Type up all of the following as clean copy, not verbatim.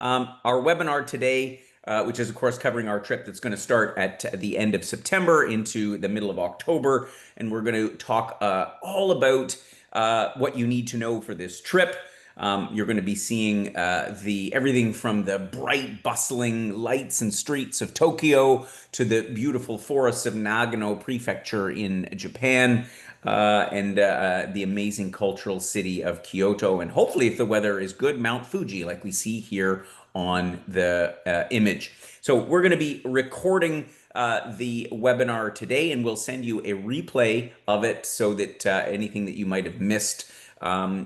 Our webinar today, which is of course covering our trip that's going to start at the end of September into the middle of October. And we're going to talk all about what you need to know for this trip. You're going to be seeing the everything from the bright, bustling lights and streets of Tokyo to the beautiful forests of Nagano Prefecture in Japan, and the amazing cultural city of Kyoto. And hopefully, if the weather is good, Mount Fuji, like we see here on the image. So we're going to be recording the webinar today, and we'll send you a replay of it so that anything that you might have missed,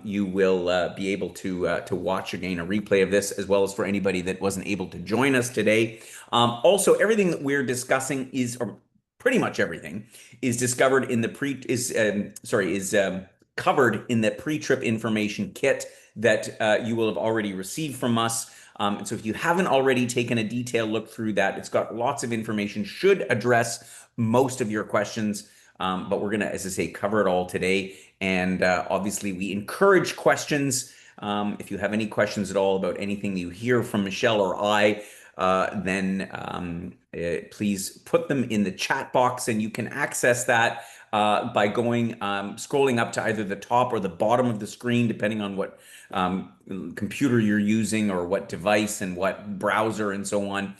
you will be able to watch again a replay of this, as well as for anybody that wasn't able to join us today. Also, everything that we're discussing or pretty much everything, is discovered in the covered in the pre-trip information kit that you will have already received from us. And so if you haven't already taken a detailed look through that, it's got lots of information, should address most of your questions. But we're going to, as I say, cover it all today. And obviously, we encourage questions. If you have any questions at all about anything that you hear from Michelle or I, then please put them in the chat box, and you can access that by scrolling up to either the top or the bottom of the screen, depending on what computer you're using or what device and what browser and so on.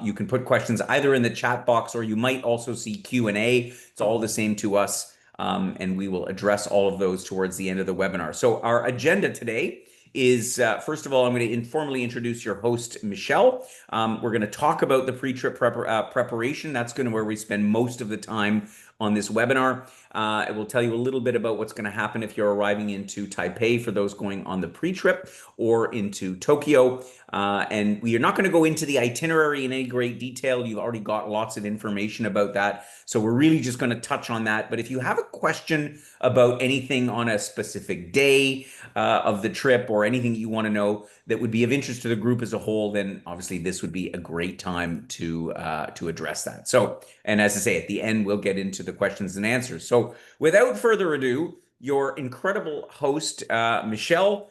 You can put questions either in the chat box, or you might also see Q&A. It's all the same to us, and we will address all of those towards the end of the webinar. So our agenda today is, first of all, I'm going to informally introduce your host, Michelle. We're going to talk about the pre-trip preparation. That's going to where we spend most of the time on this webinar. I will tell you a little bit about what's going to happen if you're arriving into Taipei for those going on the pre-trip, or into Tokyo. And we are not going to go into the itinerary in any great detail. You've already got lots of information about that. So we're really just going to touch on that. But if you have a question about anything on a specific day of the trip, or anything you want to know that would be of interest to the group as a whole, then obviously this would be a great time to address that. So, and as I say, at the end, we'll get into the questions and answers. So without further ado, your incredible host, Michelle,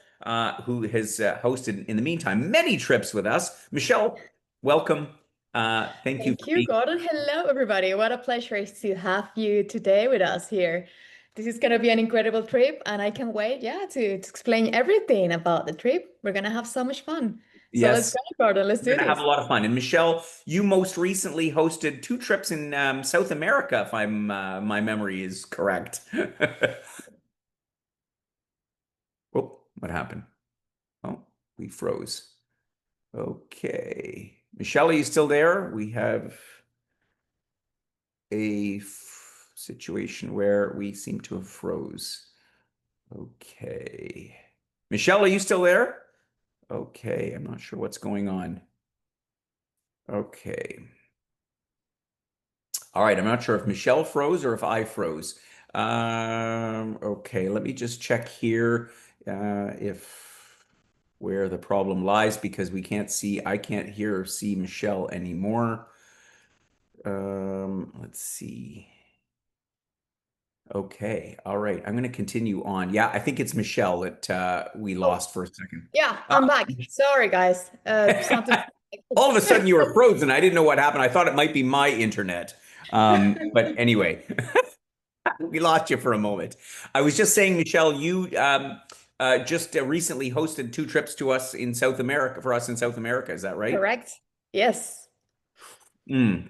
who has hosted, in the meantime, many trips with us. Michelle, welcome. Thank you Thank you, Gordon. Hello, everybody. What a pleasure to have you today with us here. This is going to be an incredible trip, and I can't wait, to explain everything about the trip. We're going to have so much fun. So let's Yes, go, Gordon. Let's we're do going to have this. a lot of fun. And Michelle, you most recently hosted 2 trips in South America, if my memory is correct. Oh, what happened? Oh, we froze. Okay. Michelle, are you still there? We have a situation where we seem to have froze. Okay. Michelle, are you still there? Okay, I'm not sure what's going on. Okay. All right, I'm not sure if Michelle froze or if I froze. Okay, let me just check here if where the problem lies, because I can't hear or see Michelle anymore. Let's see. Okay, all right. I'm going to continue on. Yeah, I think it's Michelle that we Oh, lost for a second. yeah, I'm back. Sorry, guys. Something. All of a sudden you were frozen. I didn't know what happened. I thought it might be my internet. But anyway, we lost you for a moment. I was just saying, Michelle, you just recently hosted 2 trips to us in South America, for us in South America. Is that right? Correct. Yes. Mm.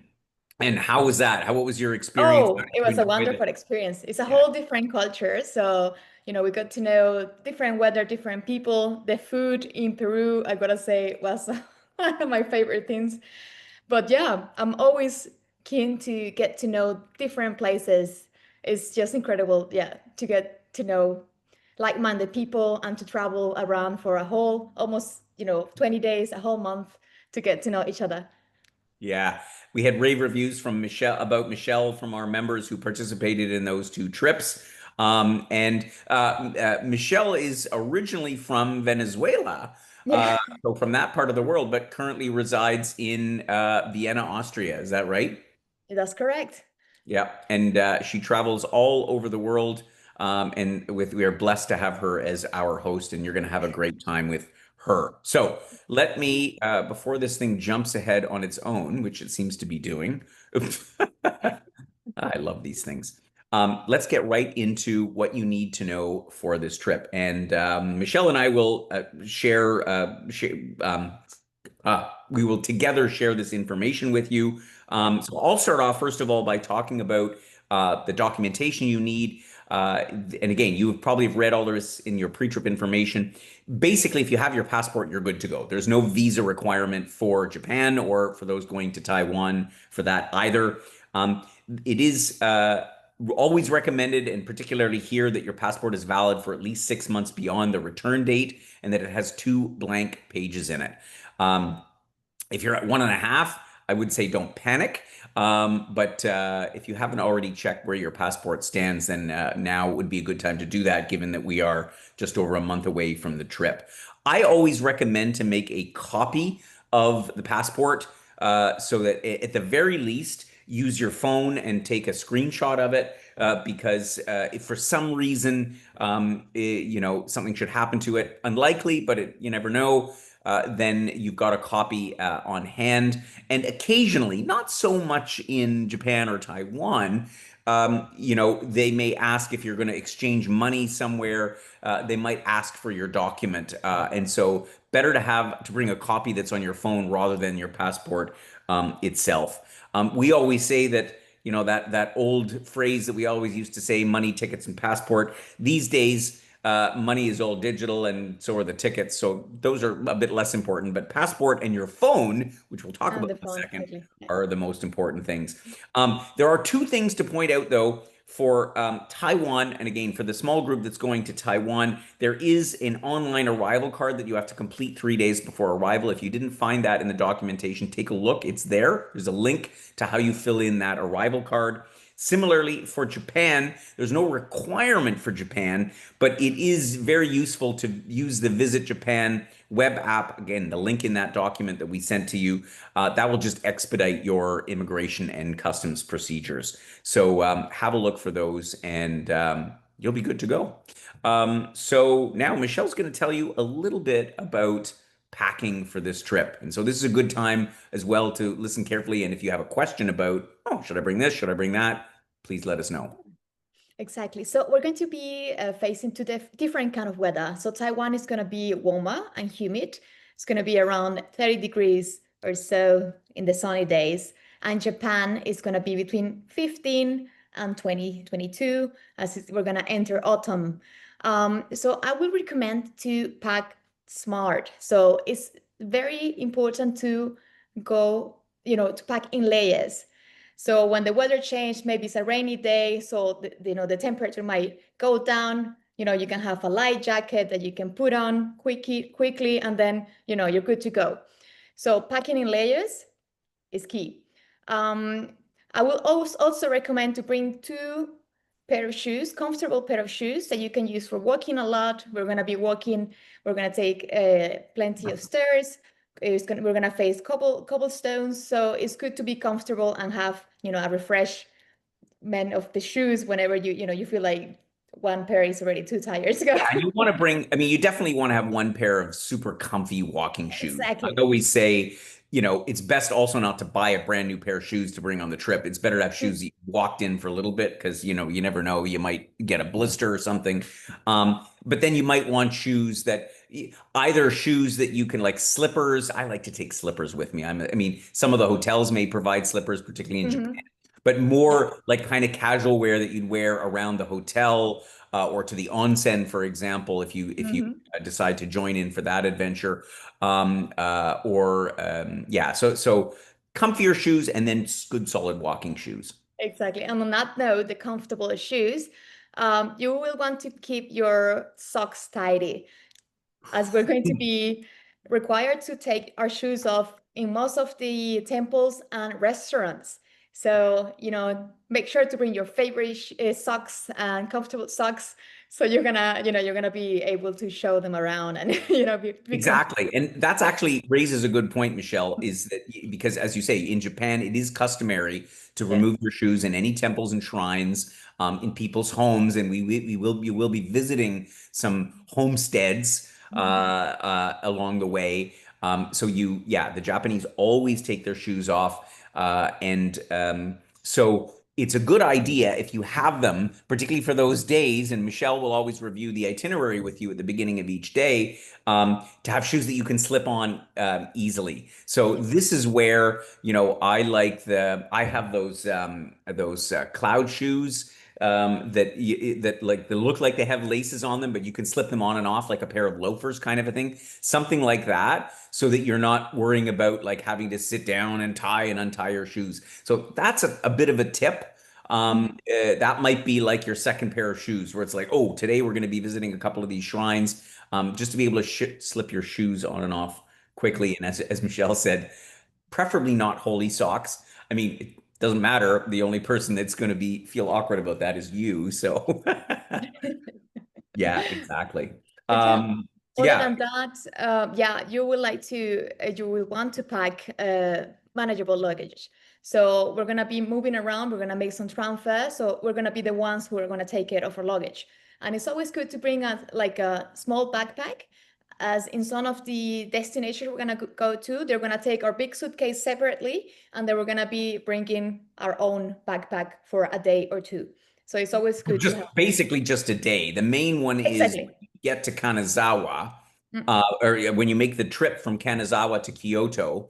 And how was that? What was your experience? Oh, it Did you was a enjoy wonderful it? experience. It's a Yeah. whole different culture. So, we got to know different weather, different people. The food in Peru, I gotta say, was one of my favorite things. But yeah, I'm always keen to get to know different places. It's just incredible, to get to know like-minded people and to travel around for a whole almost, 20 days, a whole month to get to know each other. Yeah, we had rave reviews from Michelle from our members who participated in those 2 trips. And Michelle is originally from Venezuela, Yeah, so from that part of the world, but currently resides in Vienna, Austria. Is that right? that's correct. Yeah, and she travels all over the world, and we are blessed to have her as our host, and you're going to have a great time with her. So let me, before this thing jumps ahead on its own, which it seems to be doing. I love these things. Let's get right into what you need to know for this trip. And Michelle and I will we will together share this information with you. So I'll start off, first of all, by talking about the documentation you need. And again, you probably have read all this in your pre-trip information. Basically, if you have your passport, you're good to go. There's no visa requirement for Japan or for those going to Taiwan for that either. It is always recommended, and particularly here, that your passport is valid for at least 6 months beyond the return date and that it has 2 blank pages in it. Um, if you're at 1.5, I would say don't panic. But if you haven't already checked where your passport stands, then now would be a good time to do that, given that we are just over a month away from the trip. I always recommend to make a copy of the passport so that at the very least, use your phone and take a screenshot of it because if for some reason something should happen to it, unlikely, but you never know. Then you've got a copy on hand. And occasionally, not so much in Japan or Taiwan, they may ask if you're going to exchange money somewhere. They might ask for your document, and so better to bring a copy that's on your phone rather than your passport itself. We always say that that old phrase that we always used to say, money, tickets, and passport. These days, money is all digital, and so are the tickets. So those are a bit less important. But passport and your phone, which we'll talk And about the in a phone, second, exactly. Yeah. are the most important things. There are two things to point out, though, for Taiwan. And again, for the small group that's going to Taiwan, there is an online arrival card that you have to complete 3 days before arrival. If you didn't find that in the documentation, take a look. It's there. There's a link to how you fill in that arrival card. Similarly, for Japan, there's no requirement for Japan, but it is very useful to use the Visit Japan web app. Again, the link in that document that we sent to you, that will just expedite your immigration and customs procedures. So have a look for those and you'll be good to go. So now Michelle's going to tell you a little bit about packing for this trip. And so this is a good time as well to listen carefully. And if you have a question about, oh, should I bring this? Should I bring that? Please let us know. Exactly. So we're going to be facing two different kind of weather. So Taiwan is going to be warmer and humid. It's going to be around 30 degrees or so in the sunny days. And Japan is going to be between 15 and 20, 22 as we're going to enter autumn. So I would recommend to pack smart. So it's very important to go, to pack in layers. So when the weather changed, maybe it's a rainy day, so the temperature might go down. You can have a light jacket that you can put on quickly, and then you're good to go. So packing in layers is key. I will also recommend to bring two pair of shoes, comfortable pair of shoes that you can use for walking a lot. We're going to be walking. We're going to take plenty of stairs. We're gonna face cobblestones, so it's good to be comfortable and have a refreshment of the shoes whenever you feel like one pair is already too tired to go. Yeah, you want to bring, I mean, you definitely want to have one pair of super comfy walking shoes. I Exactly. always say, it's best also not to buy a brand new pair of shoes to bring on the trip. It's better to have shoes you walked in for a little bit because, you never know, you might get a blister or something. But then you might want shoes that either shoes that you can like slippers. I like to take slippers with me. I mean, some of the hotels may provide slippers, particularly in Japan, but more like kind of casual wear that you'd wear around the hotel or to the onsen, for example, if you decide to join in for that adventure. So comfier shoes and then good solid walking shoes. Exactly. And on that note, the comfortable shoes, you will want to keep your socks tidy, as we're going to be required to take our shoes off in most of the temples and restaurants. So, make sure to bring your favorite socks and comfortable socks. So you're gonna be able to show them around and be Exactly. comfortable. And that's actually raises a good point, Michelle, is that because as you say, in Japan, it is customary to Yes. remove your shoes in any temples and shrines, in people's homes. And you will be visiting some homesteads. along the way. So yeah, the Japanese always take their shoes off. And so it's a good idea if you have them, particularly for those days. And Michelle will always review the itinerary with you at the beginning of each day, to have shoes that you can slip on easily. So this is where, I have those cloud shoes that like they look like they have laces on them, but you can slip them on and off like a pair of loafers, kind of a thing, something like that, so that you're not worrying about like having to sit down and tie and untie your shoes. So that's a bit of a tip. That might be like your second pair of shoes, where it's like, oh, today we're going to be visiting a couple of these shrines, just to be able to slip your shoes on and off quickly. And as Michelle said, preferably not holy socks. I mean, it doesn't matter. The only person that's going to be feel awkward about that is you. So yeah, exactly. But yeah, other Yeah, than that, yeah, you will want to pack manageable luggage. So we're gonna be moving around. We're gonna make some transfers. So we're gonna be the ones who are gonna take care of our luggage. And it's always good to bring a small backpack, as in some of the destinations we're gonna go to, they're gonna take our big suitcase separately, and then we're gonna be bringing our own backpack for a day or two. So it's always good to just have. basically just a day. The main one is Exactly. get to Kanazawa, Mm. or when you make the trip from Kanazawa to Kyoto.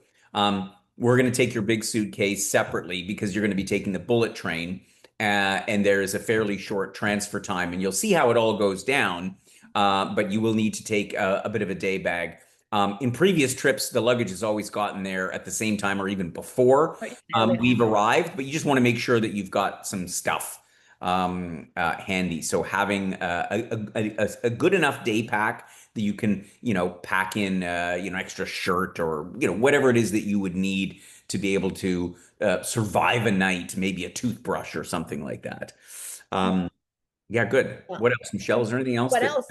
We're going to take your big suitcase separately because you're going to be taking the bullet train, and there is a fairly short transfer time, and you'll see how it all goes down. But you will need to take a bit of a day bag. In previous trips, the luggage has always gotten there at the same time or even before Right. Early we've on. arrived, but you just want to make sure that you've got some stuff handy. So having a good enough day pack that you can, pack in, extra shirt or, whatever it is that you would need to be able to survive a night, maybe a toothbrush or something like that. Um, yeah, good. Yeah. What else, Michelle? Is there anything else What that? else?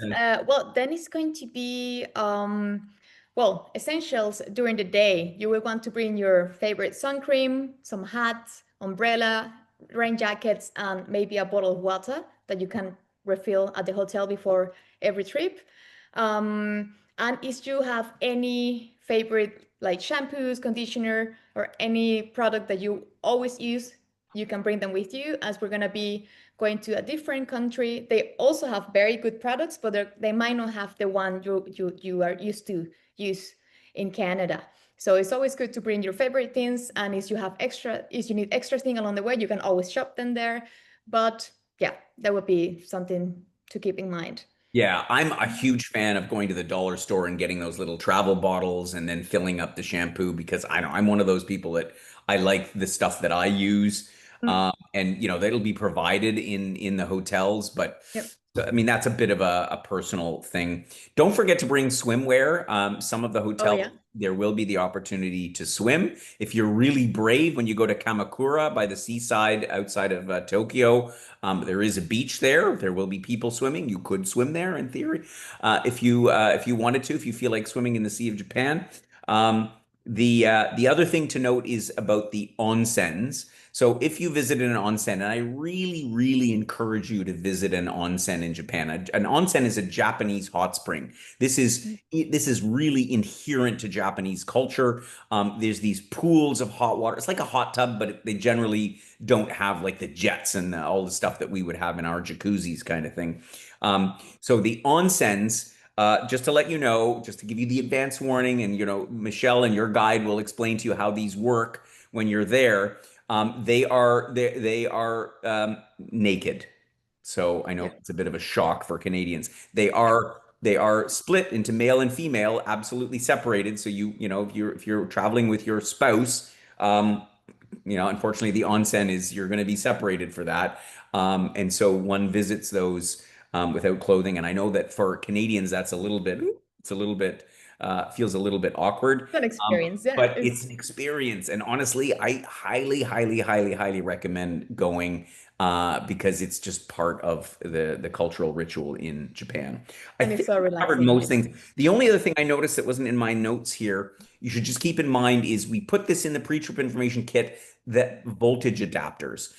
Well, then it's going to be well, essentials during the day. You will want to bring your favorite sun cream, some hats, umbrella, rain jackets, and maybe a bottle of water that you can refill at the hotel before every trip. And if you have any favorite like shampoos, conditioner, or any product that you always use, you can bring them with you, as we're gonna be going to a different country. They also have very good products, but they might not have the one you are used to use in Canada. So it's always good to bring your favorite things, and if you need extra thing along the way, you can always shop them there. But yeah, that would be something to keep in mind. Yeah, I'm a huge fan of going to the dollar store and getting those little travel bottles and then filling up the shampoo, because I know I'm one of those people that I like the stuff that I use. Mm. And that'll be provided in the hotels, but Yep. I mean that's a bit of a personal thing. Don't forget to bring swimwear. Some of the Oh hotels, yeah. there will be the opportunity to swim. If you're really brave, when you go to Kamakura by the seaside outside of Tokyo, there is a beach there. There will be people swimming. You could swim there in theory, if you wanted to, if you feel like swimming in the Sea of Japan. Um, the other thing to note is about the onsens. So if you visited an onsen, and I really, really encourage you to visit an onsen in Japan. An onsen is a Japanese hot spring. This is really inherent to Japanese culture. There's these pools of hot water. It's like a hot tub, but they generally don't have like the jets and all the stuff that we would have in our jacuzzis, kind of thing. So the onsens. Just to let you know, just to give you the advance warning, and Michelle and your guide will explain to you how these work when you're there. They are naked. So I know Yeah. it's a bit of a shock for Canadians. They are split into male and female, absolutely separated. So if you're traveling with your spouse, unfortunately the onsen is you're going to be separated for that. And so one visits those without clothing. And I know that for Canadians, it's a little bit feels a little bit awkward. Good experience. Yeah. But it's an experience. And honestly, I highly, highly, highly, highly recommend going. because it's just part of the cultural ritual in Japan. I And it's think so we covered relaxing. most things. The only other thing I noticed that wasn't in my notes here, you should just keep in mind, is we put this in the pre-trip information kit, that voltage adapters.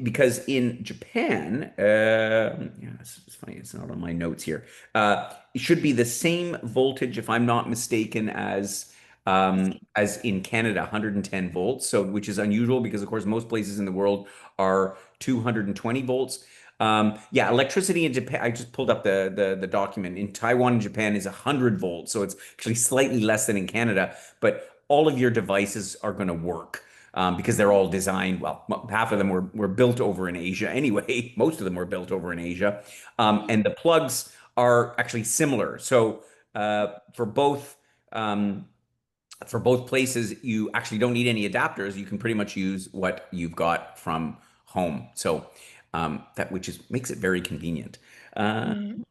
Because in Japan, yeah, it's funny, it's not on my notes here. It should be the same voltage, if I'm not mistaken, as in Canada, 110 volts. So, which is unusual because, of course, most places in the world are 220 volts. Yeah, electricity in Japan. I just pulled up the document. In Taiwan and Japan is 100 volts, so it's actually slightly less than in Canada. But all of your devices are going to work. Because they're all designed, well, half of them were built over in Asia anyway. Most of them were built over in Asia. And the plugs are actually similar. So for both places, you actually don't need any adapters. You can pretty much use what you've got from home. So that which is makes it very convenient. Uh, Mhm.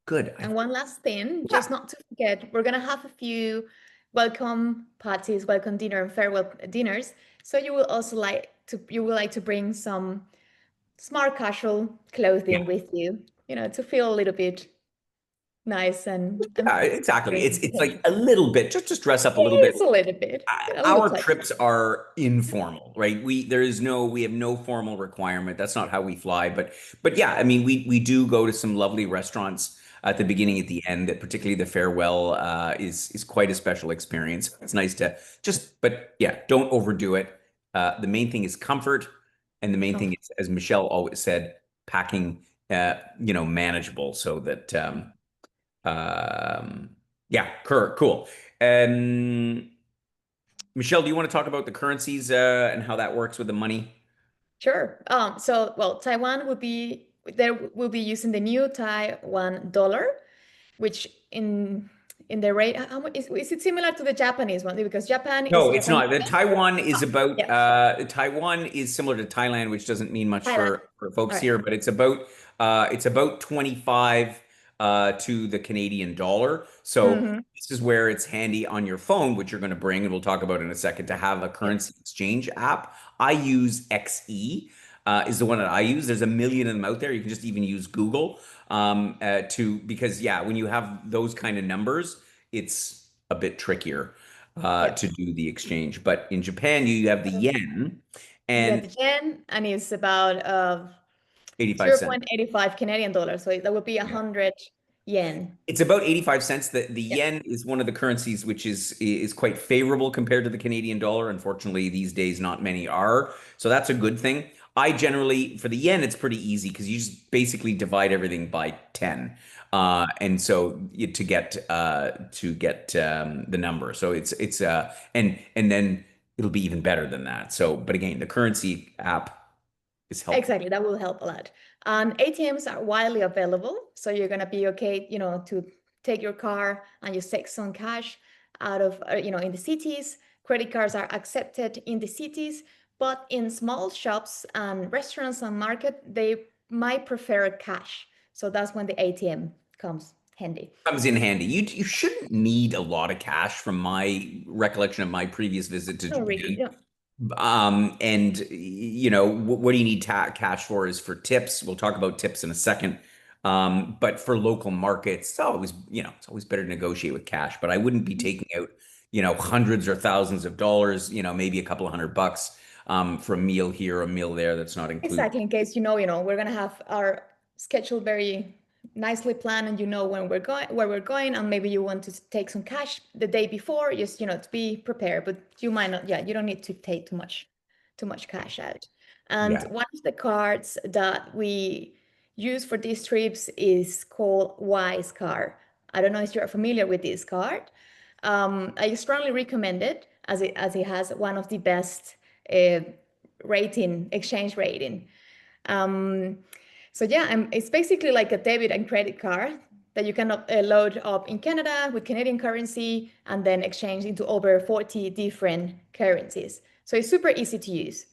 good. And one last thing, just Yeah. not to forget, we're gonna have a few welcome parties, welcome dinner, and farewell dinners. So you will like to bring some smart casual Yeah. clothing with you, to feel a little bit nice and Yeah, fancy exactly. during It's the it's like occasion. a little bit, just dress up a little bit. It's a little bit, a little Our pleasure. trips are informal, right? We have no formal requirement. That's not how we fly. But yeah, I mean, we do go to some lovely restaurants at the beginning, at the end. That particularly the farewell is quite a special experience. It's nice to just, but yeah, don't overdo it. The main thing is comfort, and the main thing is, as Michelle always said, packing, manageable, so that um, yeah, cool. Um, Michelle, do you want to talk about the currencies and how that works with the money? Sure. So, well, Taiwan will be using the new Taiwan dollar, which in the rate, how much is it similar to the Japanese one? Because Japan is No, it's Japanese. not. The Taiwan is about Yeah, Taiwan is similar to Thailand, which doesn't mean much Thailand. for All folks right. here, but it's about 25 to the Canadian dollar. So Mm-hmm. this is where it's handy on your phone, which you're going to bring, and we'll talk about in a second, to have a Yeah, currency exchange app. I use XE, is the one that I use. There's a million of them out there. You can just even use Google because yeah, when you have those kind of numbers, it's a bit trickier yeah. to do the exchange. But in Japan, you have the yen You got and the yen, and it's about 85 cents. 0.85 Canadian dollars. So that would be Yeah. 100 yen. It's about 85 cents. The Yeah, yen is one of the currencies which is quite favorable compared to the Canadian dollar. Unfortunately, these days not many are. So that's a good thing. I generally, for the yen, it's pretty easy because you just basically divide everything by 10. And so to get the number. So and then it'll be even better than that. So, but again, the currency app is helpful. exactly. That will help a lot. And ATMs are widely available. So you're going to be okay, to take your car and just take some cash out of, in the cities. Credit cards are accepted in the cities, but in small shops and restaurants and market, they might prefer cash. So that's when the ATM comes handy. Comes in handy. You shouldn't need a lot of cash from my recollection of my previous visit to No, really. Japan. No. And what do you need cash for is for tips. We'll talk about tips in a second. But for local markets, it's always better to negotiate with cash. But I wouldn't be taking out, hundreds or thousands of dollars, maybe a couple of $100 for a meal here, a meal there that's not included. Exactly, in case we're gonna have our schedule very nicely planned and when where we're going, and maybe you want to take some cash the day before, just to be prepared, but you might not, yeah, you don't need to take too much cash out. And Yeah. one of the cards that we use for these trips is called Wise Card. I don't know if you're familiar with this card. I strongly recommend it as it has one of the best uh, exchange rating. Um, so yeah, it's basically like a debit and credit card that you can load up in Canada with Canadian currency and then exchange into over 40 different currencies. So it's super easy to use.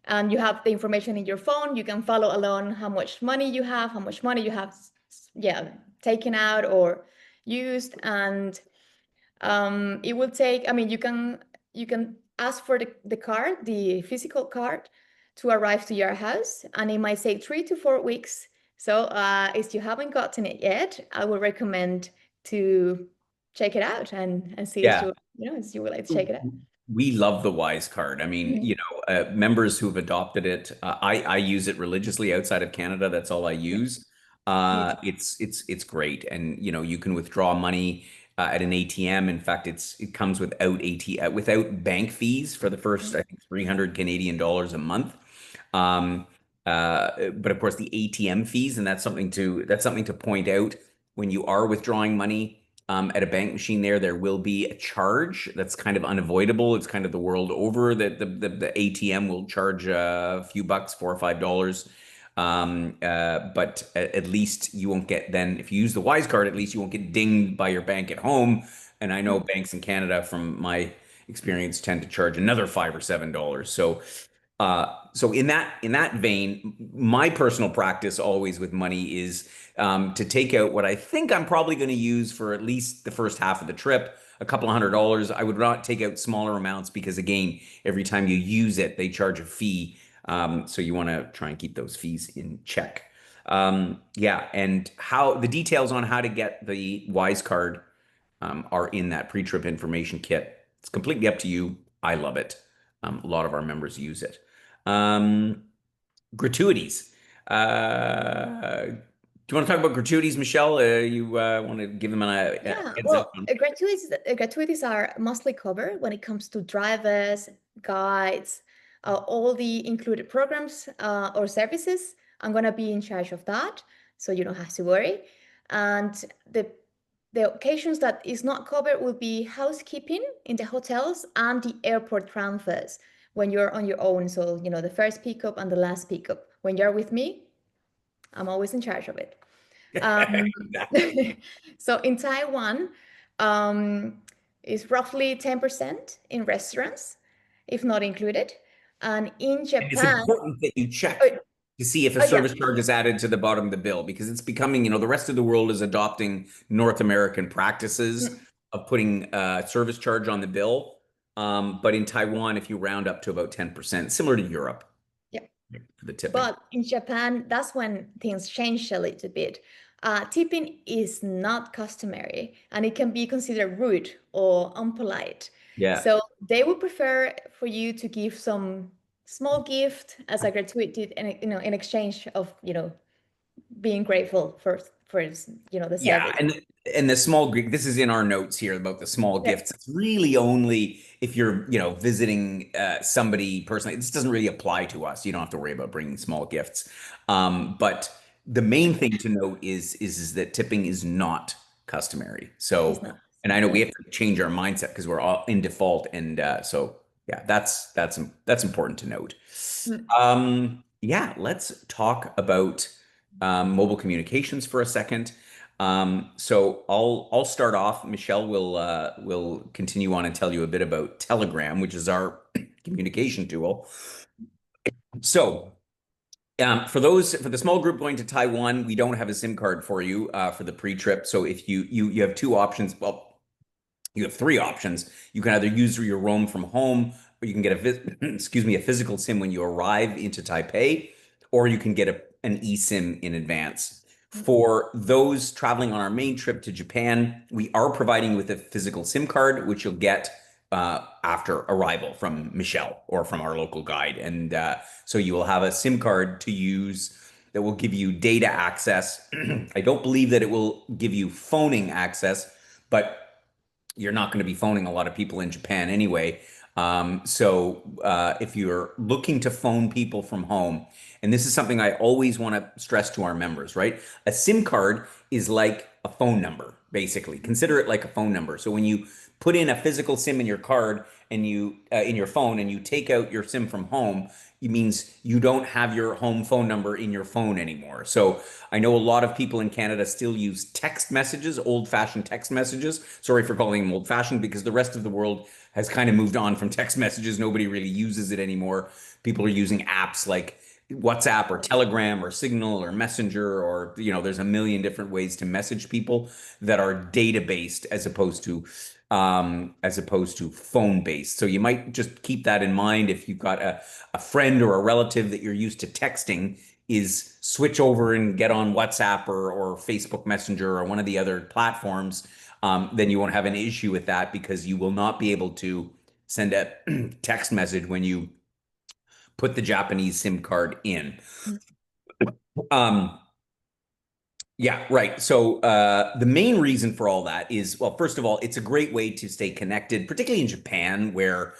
And you have the information in your phone. You can follow along how much money you have, yeah, taken out or used. And it will take, I mean, you can ask for the card, the physical card, to arrive to your house, and it might take 3 to 4 weeks. So if you haven't gotten it yet, I would recommend to check it out and see if Yeah. if you would like to check it out. We love the Wise Card. I mean, Mhm. members who've adopted it, I use it religiously outside of Canada. That's all I Yeah, use. me too. It's great, and you can withdraw money at an ATM. In fact, it comes without bank fees for the first, I think, 300 Canadian dollars a month. Um, but of course, the ATM fees, and that's something to point out when you are withdrawing money at a bank machine. There will be a charge that's kind of unavoidable. It's kind of the world over that the ATM will charge a few bucks, $4 or $5. But at least you won't get then if you use the Wise Card, at least you won't get dinged by your bank at home. And I know Mhm. banks in Canada, from my experience, tend to charge another $5 or $7. So in that vein, my personal practice always with money is to take out what I think I'm probably going to use for at least the first half of the trip, a couple of $100. I would not take out smaller amounts because, again, every time you use it, they charge a fee. So you want to try and keep those fees in check. Yeah, and how the details on how to get the Wise Card are in that pre-trip information kit. It's completely up to you. I love it. A lot of our members use it. Um, Gratuities. Do you want to talk about gratuities, Michelle? You want to give them a Yeah, heads up? well, gratuities are mostly covered when it comes to drivers, guides, all the included programs or services. I'm gonna be in charge of that, so you don't have to worry. And the the occasions that is not covered will be housekeeping in the hotels and the airport transfers when you're on your own. So, the first pickup and the last pickup. When you're with me, I'm always in charge of it. Um, so in Taiwan, um, it's roughly 10% in restaurants, if not included. And in And it's Japan, important that you oh, check to see if a oh yeah, service charge is added to the bottom of the bill, because it's becoming, the rest of the world is adopting North American practices mm, of putting a service charge on the bill. But in Taiwan, if you round up to about 10%, similar to Europe yeah. for the tipping. But in Japan, that's when things change a little bit. Tipping is not customary and it can be considered rude or unpolite. Yeah. So they would prefer for you to give some small gift as a gratuity in exchange of, being grateful for the Yeah, service. and the small Greek. This is in our notes here about the small Yeah, gifts. It's really only if you're, visiting somebody personally. This doesn't really apply to us. You don't have to worry about bringing small gifts. But the main thing to note is that tipping is not customary. it's So, not. and I know we Yeah. have to change our mindset because we're all in default, and so yeah, that's important to note. Mm. Yeah, let's talk about mobile communications for a second. So I'll start off. Michelle will continue on and tell you a bit about Telegram, which is our communication tool. So for the small group going to Taiwan, we don't have a SIM card for you for the pre-trip. So if you have two options, well, you have three options. You can either use your roam from home, or you can get a physical SIM when you arrive into Taipei, or you can get an eSIM in advance. For those traveling on our main trip to Japan, we are providing with a physical SIM card, which you'll get after arrival from Michelle or from our local guide. And so you will have a SIM card to use that will give you data access. I don't believe that it will give you phoning access, but you're not going to be phoning a lot of people in Japan anyway. So if you're looking to phone people from home, and this is something I always want to stress to our members, right? A SIM card is like a phone number, basically. Consider it like a phone number. So when you put in a physical SIM in your card and you in your phone, and you take out your SIM from home, it means you don't have your home phone number in your phone anymore. So I know a lot of people in Canada still use text messages, old-fashioned text messages. Sorry for calling them old-fashioned, because the rest of the world has kind of moved on from text messages. Nobody really uses it anymore. People are using apps like WhatsApp or Telegram or Signal or Messenger, or there's a million different ways to message people that are data based as opposed to as opposed to phone based. So you might just keep that in mind if you've got a friend or a relative that you're used to texting, is switch over and get on WhatsApp or Facebook Messenger or one of the other platforms. Then you won't have an issue with that because you will not be able to send a text message when you put the Japanese SIM card in. Um, yeah, right. So the main reason for all that is, well, first of all, it's a great way to stay connected, particularly in Japan, where,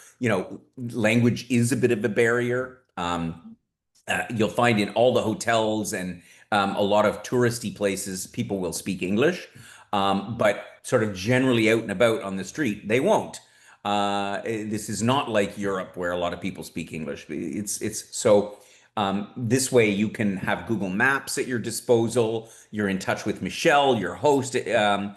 language is a bit of a barrier. You'll find in all the hotels and a lot of touristy places, people will speak English, but sort of generally out and about on the street, they won't. This is not like Europe where a lot of people speak English. It's so this way you can have Google Maps at your disposal. You're in touch with Michelle, your host, that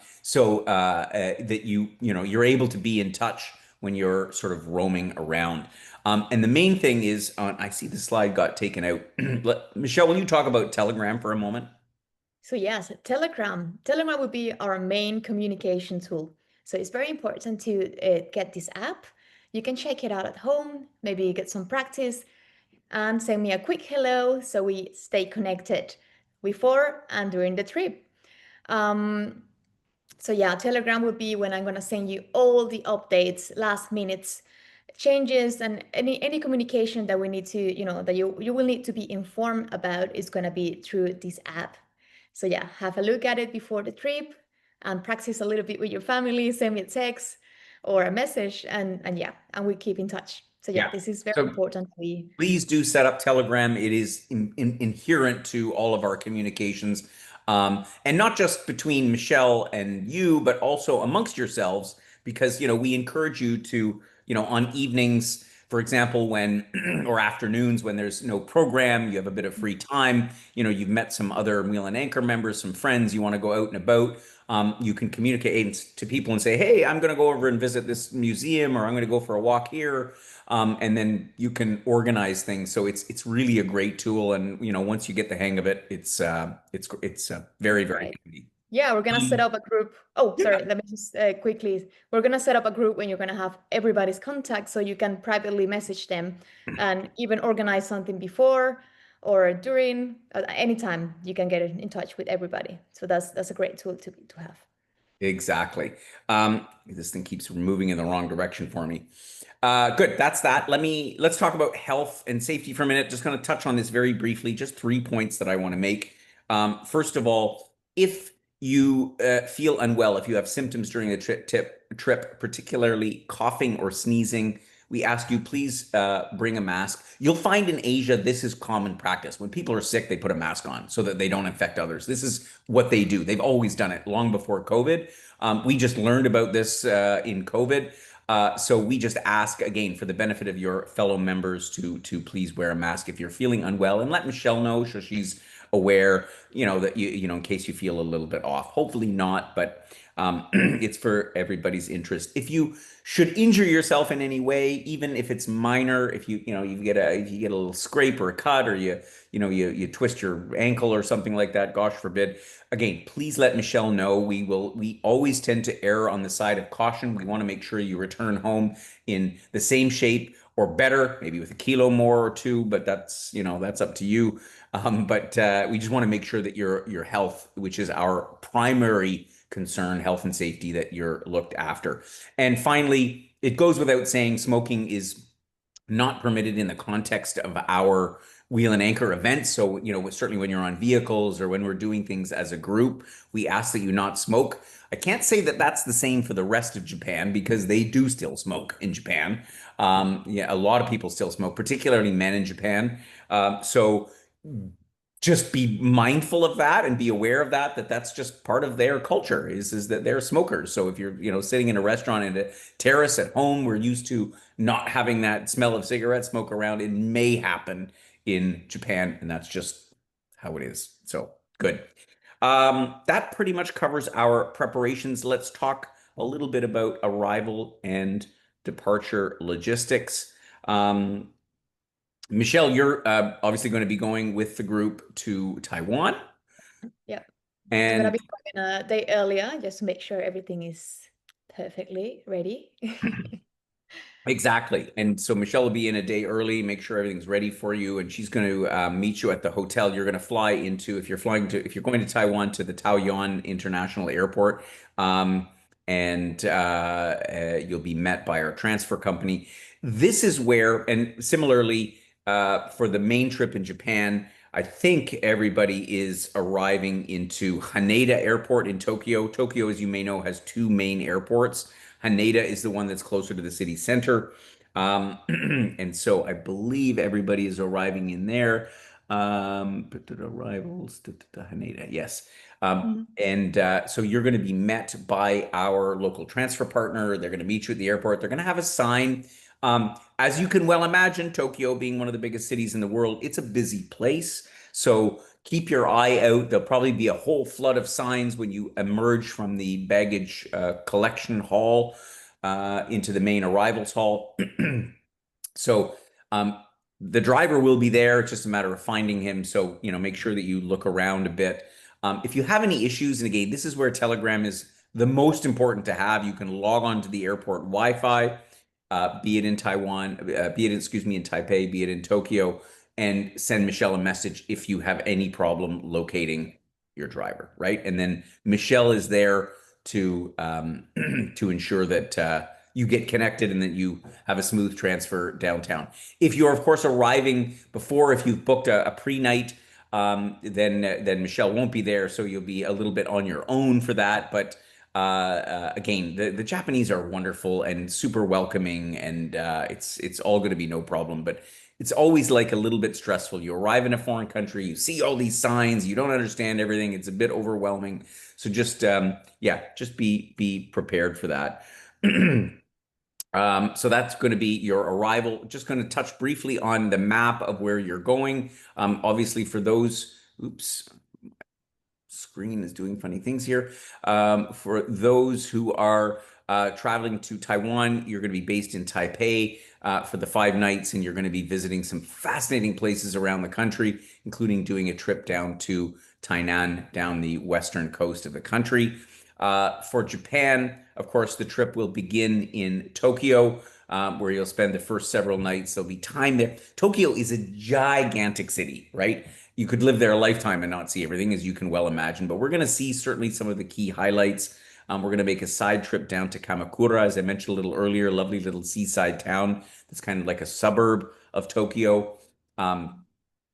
you're able to be in touch when you're sort of roaming around. And the main thing is, I see the slide got taken out. Michelle, will you talk about Telegram for a moment? So yes, Telegram. Telegram would be our main communication tool. So it's very important to get this app. You can check it out at home, maybe get some practice, and send me a quick hello so we stay connected before and during the trip. Um, so yeah, Telegram would be when I'm gonna send you all the updates, last minutes changes, and any communication that we need to, that you will need to be informed about is gonna be through this app. So yeah, have a look at it before the trip and practice a little bit with your family, send me a text or a message, and yeah, and we keep in touch. So yeah, Yeah. this is very So important. We please do set up Telegram. It is inherent to all of our communications. And not just between Michelle and you, but also amongst yourselves, because, we encourage you to, on evenings, for example, when, or afternoons when there's no program, you have a bit of free time, you've met some other Wheel and Anchor members, some friends, you want to go out and about. You can communicate to people and say, hey, I'm going to go over and visit this museum, or I'm going to go for a walk here. And then you can organize things. So it's really a great tool. And once you get the hang of it, it's very, very right. handy. Yeah, we're gonna set Um, up a group. Oh, yeah, sorry, let me just quickly. We're gonna set up a group when you're gonna have everybody's contact so you can privately message them and even organize something before or during, anytime you can get in touch with everybody. So that's a great tool to have. exactly. This thing keeps moving in the wrong direction for me. Good. That's that. Let's talk about health and safety for a minute. Just going to touch on this very briefly. Just 3 points that I want to make. First of all, if you feel unwell, if you have symptoms during the trip, particularly coughing or sneezing, we ask you please bring a mask. You'll find in Asia this is common practice. When people are sick, they put a mask on so that they don't infect others. This is what they do. They've always done it long before COVID. We just learned about this in COVID. So we just ask again for the benefit of your fellow members to please wear a mask if you're feeling unwell, and let Michelle know so she's aware, that in case you feel a little bit off. Hopefully not, but it's for everybody's interest. If you should injure yourself in any way, even if it's minor, if you get a little scrape or a cut, or you twist your ankle or something like that, gosh forbid, again, please let Michelle know. We always tend to err on the side of caution. We want to make sure you return home in the same shape or better, maybe with a kilo more or two, but that's up to you. But we just want to make sure that your health, which is our primary concern, health and safety, that you're looked after. And finally, it goes without saying, smoking is not permitted in the context of our Wheel and Anchor events. So, certainly when you're on vehicles or when we're doing things as a group, we ask that you not smoke. I can't say that that's the same for the rest of Japan because they do still smoke in Japan. Yeah, a lot of people still smoke, particularly men in Japan. So just be mindful of that and be aware of that that's just part of their culture is that they're smokers. So if you're sitting in a restaurant in a terrace at home, we're used to not having that smell of cigarette smoke around. It may happen in Japan, and that's just how it is. So good. That pretty much covers our preparations. Let's talk a little bit about arrival and departure logistics. um, Michelle, you're obviously going to be going with the group to Taiwan. Yeah, I'm gonna And be coming a day earlier just to make sure everything is perfectly ready. Exactly. And so Michelle will be in a day early, make sure everything's ready for you. And she's going to meet you at the hotel. You're going to fly into, if you're going to Taiwan, to the Taoyuan International Airport. Um, and you'll be met by our transfer company. This is where, and similarly, for the main trip in Japan, I think everybody is arriving into Haneda Airport in Tokyo. Tokyo, as you may know, has two main airports. Haneda is the one that's closer to the city center. And so I believe everybody is arriving in there. Arrivals, Haneda, yes. Mhm. And so you're going to be met by our local transfer partner. They're going to meet you at the airport. They're going to have a sign. As you can well imagine, Tokyo being one of the biggest cities in the world, it's a busy place. So keep your eye out. There'll probably be a whole flood of signs when you emerge from the baggage collection hall into the main arrivals hall. So um, the driver will be there. It's just a matter of finding him. So, make sure that you look around a bit. If you have any issues, and again, this is where Telegram is the most important to have. You can log on to the airport Wi-Fi, be it in Taiwan, be it, excuse me, in Taipei, be it in Tokyo, and send Michelle a message if you have any problem locating your driver, right? And then Michelle is there to to ensure that you get connected and that you have a smooth transfer downtown. If you're, of course, arriving before, if you've booked a pre-night, then Michelle won't be there, so you'll be a little bit on your own for that. But again, the Japanese are wonderful and super welcoming, and it's all going to be no problem. But it's always like a little bit stressful. You arrive in a foreign country, you see all these signs, you don't understand everything. It's a bit overwhelming. So just yeah, just be prepared for that. So that's going to be your arrival. Just going to touch briefly on the map of where you're going. Obviously, for those, oops, screen is doing funny things here. For those who are traveling to Taiwan, you're going to be based in Taipei for the 5 nights, and you're going to be visiting some fascinating places around the country, including doing a trip down to Tainan, down the western coast of the country. For Japan, of course, the trip will begin in Tokyo, where you'll spend the first several nights. There'll be time there. Tokyo is a gigantic city, right? You could live there a lifetime and not see everything, as you can well imagine. But we're going to see certainly some of the key highlights. We're going to make a side trip down to Kamakura, as I mentioned a little earlier, lovely little seaside town that's kind of like a suburb of Tokyo. Um,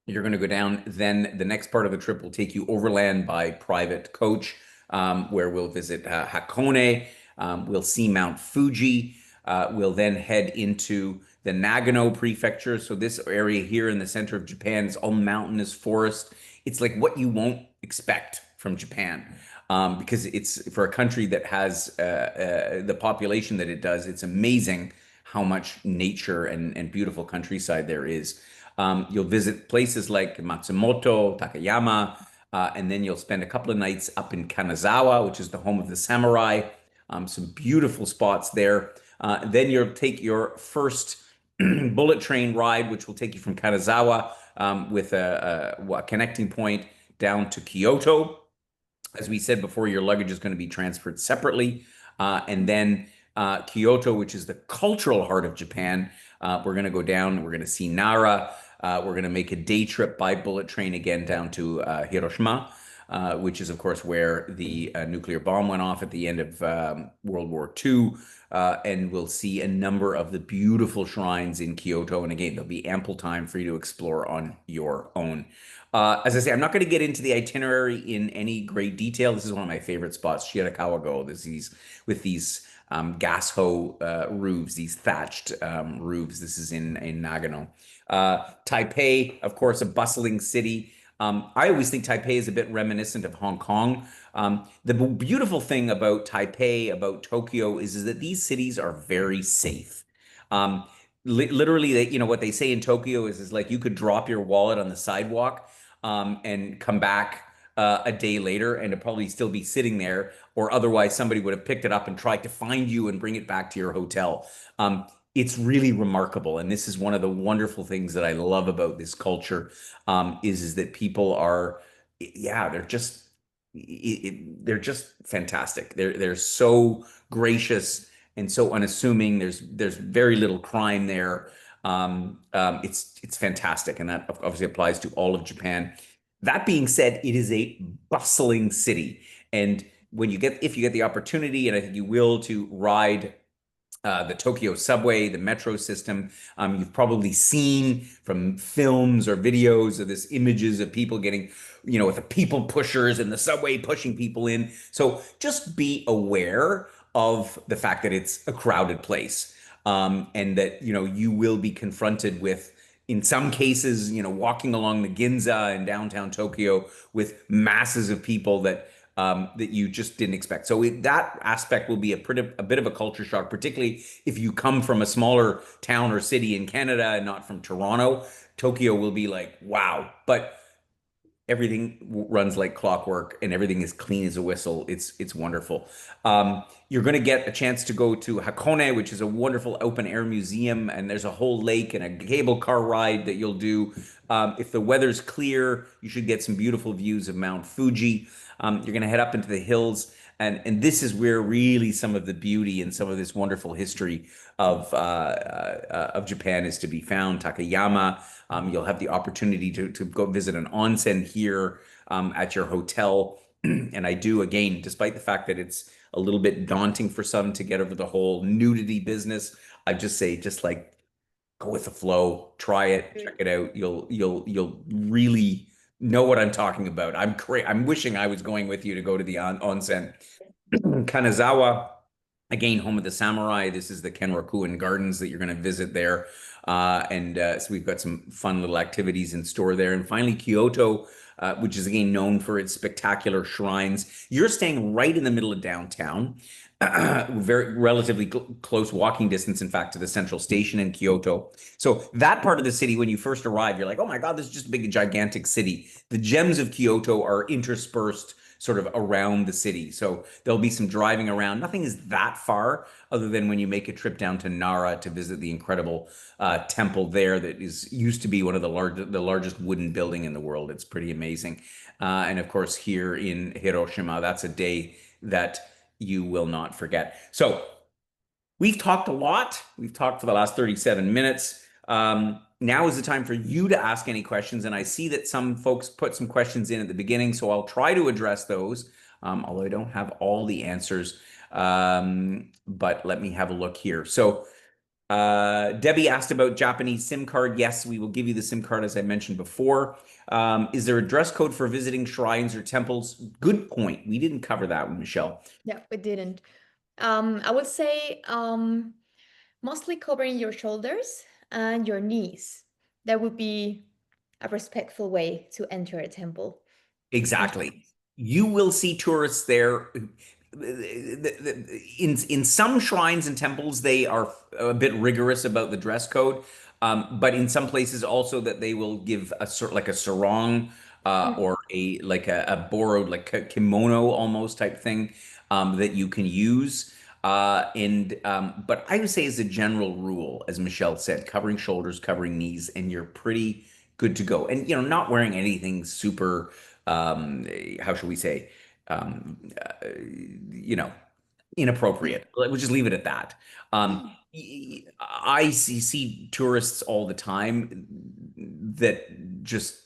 you're going to go down. Then the next part of the trip will take you overland by private coach, where we'll visit Hakone. We'll see Mount Fuji. We'll then head into the Nagano prefecture. So this area here in the center of Japan is all mountainous forest. It's like what you won't expect from Japan. Because it's for a country that has the population that it does, it's amazing how much nature and beautiful countryside there is. You'll visit places like Matsumoto, Takayama, and then you'll spend a couple of nights up in Kanazawa, which is the home of the samurai. Some beautiful spots there. Then you'll take your first bullet train ride, which will take you from Kanazawa with a connecting point down to Kyoto. As we said before, your luggage is going to be transferred separately. And then Kyoto, which is the cultural heart of Japan, we're going to go down, we're going to see Nara. We're going to make a day trip by bullet train again down to Hiroshima, which is, of course, where the nuclear bomb went off at the end of World War II. And we'll see a number of the beautiful shrines in Kyoto. And again, there'll be ample time for you to explore on your own. As I say, I'm not going to get into the itinerary in any great detail. This is one of my favorite spots, Shirakawa-go. There's these with these gas hoe roofs, these thatched roofs. This is in Nagano. Taipei, of course, a bustling city. I always think Taipei is a bit reminiscent of Hong Kong. The beautiful thing about Taipei, about Tokyo, is that these cities are very safe. Literally, what they say in Tokyo is like you could drop your wallet on the sidewalk and come back a day later and it'd probably still be sitting there, or otherwise somebody would have picked it up and tried to find you and bring it back to your hotel. It's really remarkable, and this is one of the wonderful things that I love about this culture is that people are, yeah, they're just they're just fantastic. They're so gracious and so unassuming. There's very little crime there. It's fantastic, and that obviously applies to all of Japan. That being said, it is a bustling city, and if you get the opportunity, and I think you will, to ride the Tokyo subway, the metro system. You've probably seen from films or videos of this images of people getting, with the people pushers and the subway pushing people in. So just be aware of the fact that it's a crowded place, and that, you will be confronted with, in some cases, walking along the Ginza in downtown Tokyo with masses of people that you just didn't expect. So that aspect will be a bit of a culture shock, particularly if you come from a smaller town or city in Canada and not from Toronto. Tokyo will be like, wow. But everything runs like clockwork and everything is clean as a whistle. It's wonderful. You're going to get a chance to go to Hakone, which is a wonderful open air museum, and there's a whole lake and a cable car ride that you'll do. If the weather's clear, you should get some beautiful views of Mount Fuji. You're going to head up into the hills, and this is where really some of the beauty and some of this wonderful history of Japan is to be found. Takayama. You'll have the opportunity to go visit an onsen here at your hotel. And I do, again, despite the fact that it's a little bit daunting for some to get over the whole nudity business, I just say, just like, go with the flow, try it, check it out. You'll really know what I'm talking about. I'm wishing I was going with you to go to the onsen. Kanazawa, again, home of the samurai. This is the Kenroku Gardens that you're going to visit there. So we've got some fun little activities in store there. And finally, Kyoto, which is again known for its spectacular shrines. You're staying right in the middle of downtown, very relatively close walking distance, in fact, to the central station in Kyoto. So that part of the city, when you first arrive, you're like, oh my God, this is just a big, gigantic city. The gems of Kyoto are interspersed sort of around the city. So there'll be some driving around. Nothing is that far, other than when you make a trip down to Nara to visit the incredible temple there that used to be one of the largest wooden building in the world. It's pretty amazing. And of course, here in Hiroshima, that's a day that you will not forget. So we've talked a lot. We've talked for the last 37 minutes. Now is the time for you to ask any questions. And I see that some folks put some questions in at the beginning, so I'll try to address those, although I don't have all the answers. But let me have a look here. So Debbie asked about Japanese SIM card. Yes, we will give you the SIM card, as I mentioned before. Is there a dress code for visiting shrines or temples? Good point. We didn't cover that one, Michelle. Yeah, we didn't. I would say mostly covering your shoulders and your knees. That would be a respectful way to enter a temple. Exactly. You will see tourists there. In some shrines and temples, they are a bit rigorous about the dress code, but in some places also that they will give a sort like a sarong, or a borrowed like a kimono almost type thing, that you can use. But I would say, as a general rule, as Michelle said, covering shoulders, covering knees, and you're pretty good to go. And not wearing anything super, how should we say, you know, inappropriate. We'll just leave it at that. I see tourists all the time that just,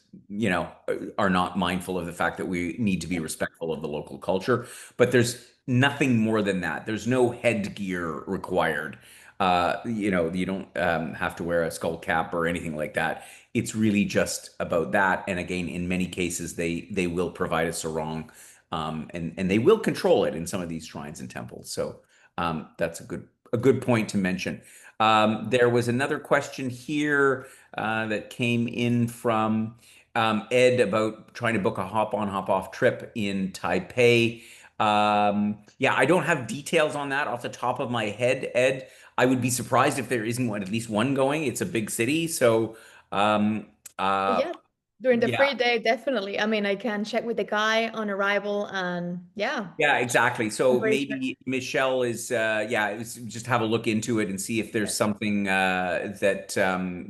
are not mindful of the fact that we need to be respectful of the local culture. But there's nothing more than that. There's no headgear required. You don't have to wear a skull cap or anything like that. It's really just about that. And again, in many cases, they will provide a sarong, and they will control it in some of these shrines and temples. So that's a good point to mention. There was another question here that came in from Ed about trying to book a hop on, hop off trip in Taipei. Yeah, I don't have details on that off the top of my head, Ed. I would be surprised if there isn't at least one going. It's a big city, so um, uh, Yeah, during the yeah, free day, definitely. I mean, I can check with the guy on arrival and yeah, yeah, exactly. I'm So pretty sure. maybe Michelle is, yeah, just have a look into it and see if there's something that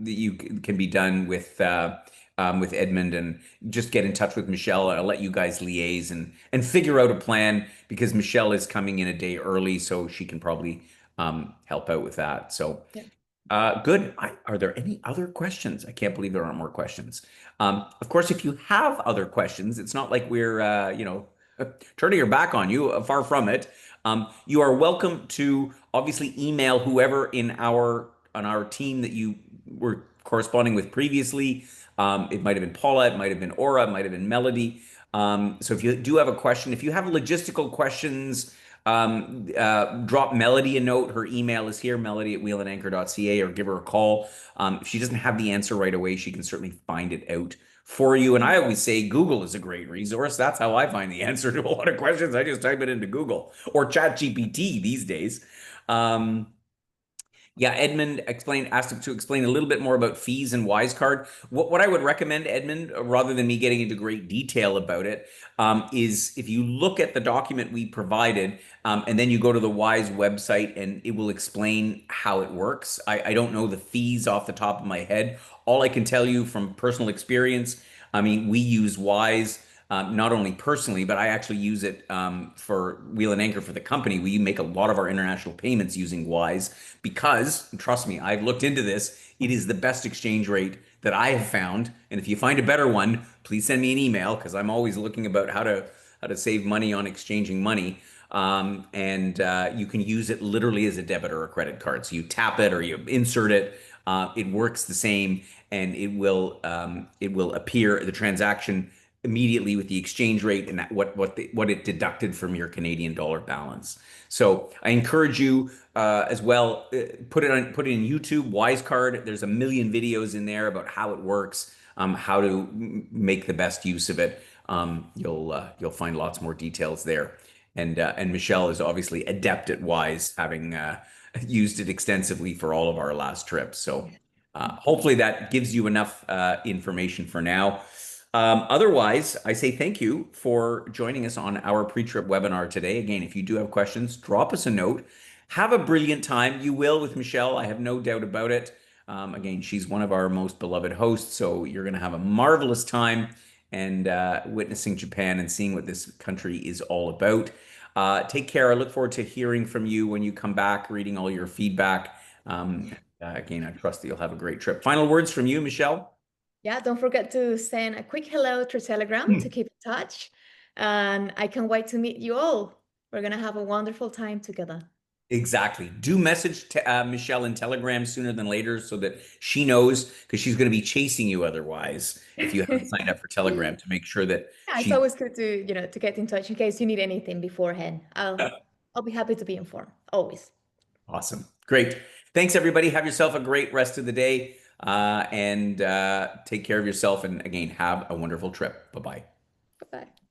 you can be done with with Edmund and just get in touch with Michelle. I'll let you guys liaise and figure out a plan because Michelle is coming in a day early, so she can probably help out with that. So Yeah. good. Are there any other questions? I can't believe there aren't more questions. Of course, if you have other questions, it's not like we're, turning your back on you. Far from it. You are welcome to obviously email whoever in our on our team that you were corresponding with previously. It might have been Paula, it might have been Aura, it might have been Melody. So if you do have a question, if you have logistical questions, drop Melody a note. Her email is here, melody@wheelandanchor.ca, or give her a call. If she doesn't have the answer right away, she can certainly find it out for you. And I always say Google is a great resource. That's how I find the answer to a lot of questions. I just type it into Google or ChatGPT these days. Um, yeah, Edmund asked him to explain a little bit more about fees and Wisecard. What I would recommend, Edmund, rather than me getting into great detail about it, is if you look at the document we provided, and then you go to the Wise website, and it will explain how it works. I don't know the fees off the top of my head. All I can tell you from personal experience, I mean, we use Wise. Not only personally, but I actually use it for Wheel and Anchor for the company. We make a lot of our international payments using Wise because, trust me, I've looked into this. It is the best exchange rate that I have found. And if you find a better one, please send me an email because I'm always looking about how to save money on exchanging money. And you can use it literally as a debit or a credit card. So you tap it or you insert it. It works the same, and it will appear the transaction immediately with the exchange rate and what it deducted from your Canadian dollar balance. So I encourage you as well, put it in YouTube, Wisecard. There's a million videos in there about how it works, how to make the best use of it. You'll find lots more details there. And Michelle is obviously adept at Wise, having used it extensively for all of our last trips. So hopefully that gives you enough information for now. Otherwise, I say thank you for joining us on our pre-trip webinar today. Again, if you do have questions, drop us a note. Have a brilliant time. You will with Michelle. I have no doubt about it. Again, she's one of our most beloved hosts, so you're going to have a marvelous time and witnessing Japan and seeing what this country is all about. Take care. I look forward to hearing from you when you come back, reading all your feedback. Again, I trust that you'll have a great trip. Final words from you, Michelle? Yeah, don't forget to send a quick hello through Telegram to keep in touch. And I can't wait to meet you all. We're going to have a wonderful time together. Exactly. Do message Michelle in Telegram sooner than later so that she knows, because she's going to be chasing you otherwise if you haven't signed up for Telegram, to make sure that Yeah, it's she. always good to get in touch in case you need anything beforehand. I'll be happy to be informed, always. Awesome. Great. Thanks, everybody. Have yourself a great rest of the day, and take care of yourself. And again, have a wonderful trip. Bye bye. Bye-bye.